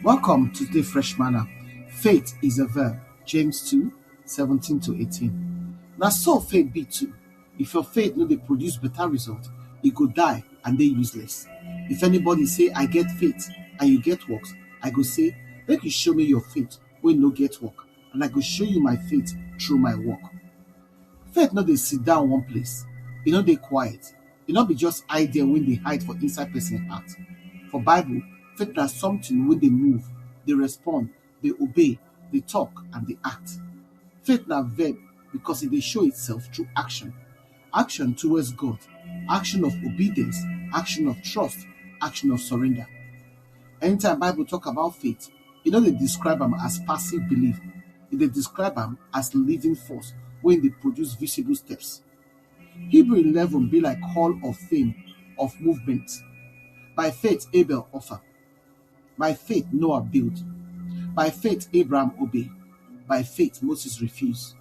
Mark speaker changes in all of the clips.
Speaker 1: Welcome to the fresh manna. Faith is a verb. James 2, 17 to 18. Now so faith be too. If your faith no dey produce better result, e go die and dey useless. If anybody say I get faith and you get works, I go say make you show me your faith wey no get work, and I go show you my faith through my work. Faith no dey sit down one place. E no dey quiet. E no be just idea wey dey hide for inside person heart. For Bible, faith na something wey dey move, dey respond, dey obey, dey talk and dey act. Faith na verb because e dey show itself through action. Action towards God, action of obedience, action of trust, action of surrender. Anytime Bible talk about faith, e no dey describe am as passive belief. E dey describe am as living force wey dey produce visible steps. Hebrew 11 be like hall of fame of movement. By faith Abel offer. By faith Noah built. By faith Abraham obey. By faith Moses refuse.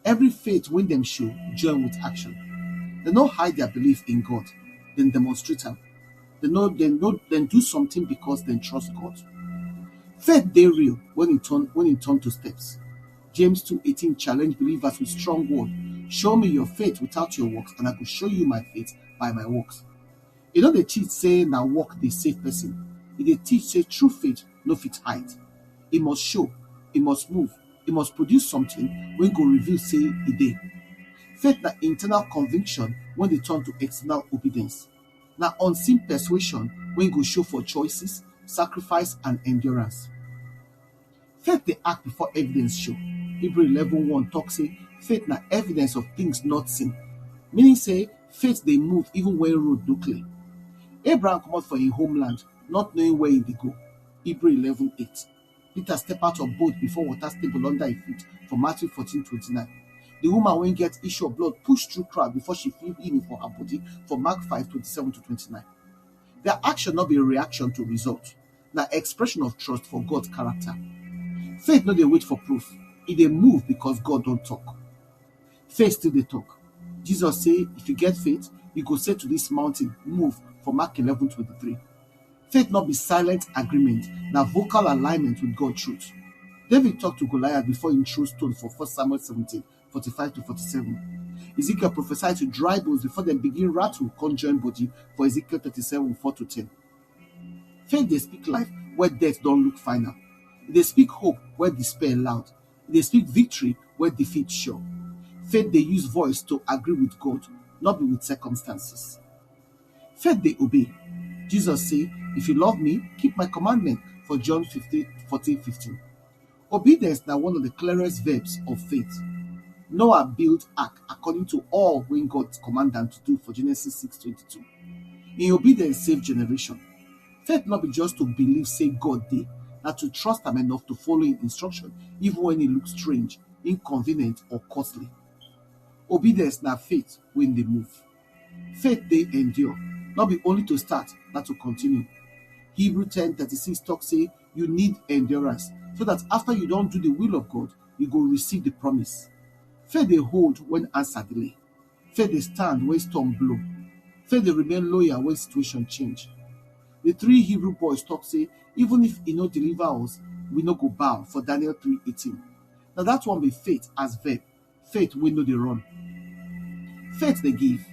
Speaker 1: Every faith wey dem show join with action. Dem no hide their belief in God, dem demonstrate am. Dem do something because dem trust God. Faith dey real when e turn to steps. James 2:18 challenge believers with strong word. Show me your faith without your works, and I go show you my faith by my works. E no dey teach say na work dey save person. E dey teach say true faith no fit hide. E must show, e must move, e must produce something wey go reveal say e dey. Faith na internal conviction wey dey turn to external obedience. Na unseen persuasion wey go show for choices, sacrifice and endurance. Faith dey act before evidence show. Hebrew 11:1 talk say faith na evidence of things not seen, meaning say faith dey move even when road no clear. Abraham comot for im homeland not knowing where e dey go. Hebrew 11:8. Peter step out of boat before water stable under im feet for Matthew 14:29. The woman wey get issue of blood push through crowd before she feel healing for her body for Mark 5:27-29. Their action no be a reaction to result, na expression of trust for God's character. Faith no dey wait for proof, e dey move because God don talk. Faith still dey talk. Jesus say if you get faith, you go say to this mountain, move, for Mark 11:23. Faith no be silent agreement, na vocal alignment with God's truth. David talked to Goliath before he threw stone for 1 Samuel 17:45-47. Ezekiel prophesied to dry bones before dem begin rattle come join body for Ezekiel 37:4-10. Faith dey speak life where death don look final. E dey speak hope where despair loud. E dey speak victory where defeat sure. Faith dey use voice to agree with God, not be with circumstances. Faith dey obey. Jesus say, if you love me, keep my commandment, for John 14:15. Obedience na one of the clearest verbs of faith. Noah built ark according to all wey God command am to do for Genesis 6:22. In obedience save generation. Faith no be just to believe say God dey, na to trust am enough to follow im instruction even when e look strange, inconvenient or costly. Obedience na faith wey dey move. Faith dey endure, no be only to start, na to continue. Hebrew 10:36 talk say you need endurance so that after you don do the will of God, you go receive the promise. Faith dey hold when answer delay. Faith dey stand when storm blow. Faith dey remain loyal when situation change. The three Hebrew boys talk say even if e no deliver us, we no go bow, for Daniel 3:18. Na that one be faith as verb, faith wey no dey run. Faith dey give.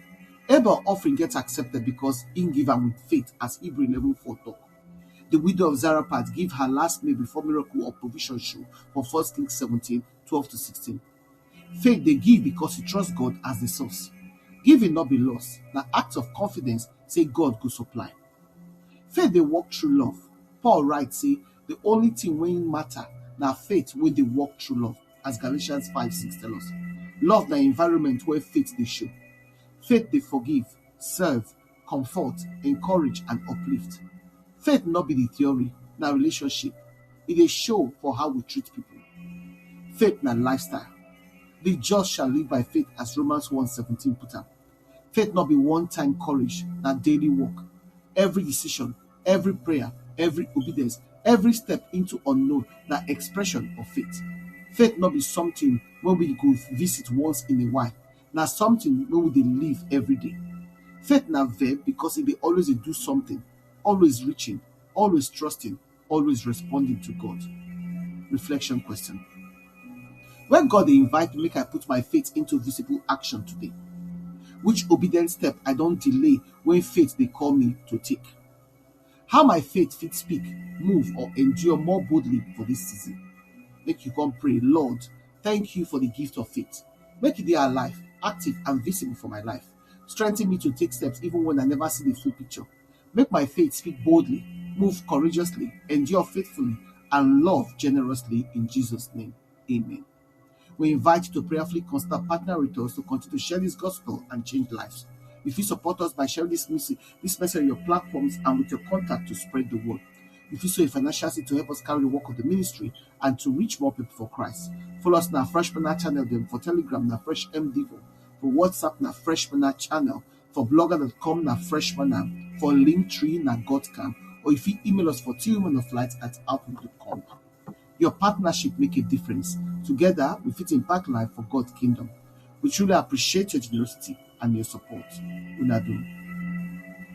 Speaker 1: Abel offering get accepted because im give am with faith, as Hebrew 11:4 talk. The widow of Zarephath give her last meal before miracle of provision show for 1 Kings 17:12-16. Faith dey give because you trust God as the source. Giving no be loss, na act of confidence say God go supply. Faith dey work through love. Paul write say the only thing wey matter na faith wey dey work through love, as Galatians 5:6 tell us. Love na environment where faith dey show. Faith dey forgive, serve, comfort, encourage and uplift. Faith no be the theory, na relationship. E dey show for how we treat people. Faith na lifestyle. The just shall live by faith, as Romans 1:17 put am. Faith no be one-time courage, na daily work. Every decision, every prayer, every obedience, every step into unknown na expression of faith. Faith no be something wey we go visit once in a while, na something wey we dey live every day. Faith na verb because e dey always dey do something, always reaching, always trusting, always responding to God? Reflection question. When God dey invite me make I put my faith into visible action today, which obedient step I don delay when faith dey call me to take? How my faith fit speak, move or endure more boldly for this season? Make you come pray, Lord, thank you for the gift of faith. Make it dey alive, active and visible for my life. Strengthen me to take steps even when I never see the full picture. Make my faith speak boldly, move courageously, endure faithfully, and love generously in Jesus' name. Amen. We invite you to prayerfully consider partner with us to continue to share this gospel and change lives. If you support us by sharing this message on your platforms and with your contact to spread the word. If you sow a financial seed to help us carry the work of the ministry and to reach more people for Christ. Follow us na Fresh Manna channel, then for Telegram na Fresh MDivo, for WhatsApp na Fresh Manna channel, for blogger.com na Fresh Manna, for Linktree na Godcam, or if you email us for twomenoflight@outlook.com. Your partnership make a difference. Together, we fit impact life for God's kingdom. We truly appreciate your generosity and your support. Una do.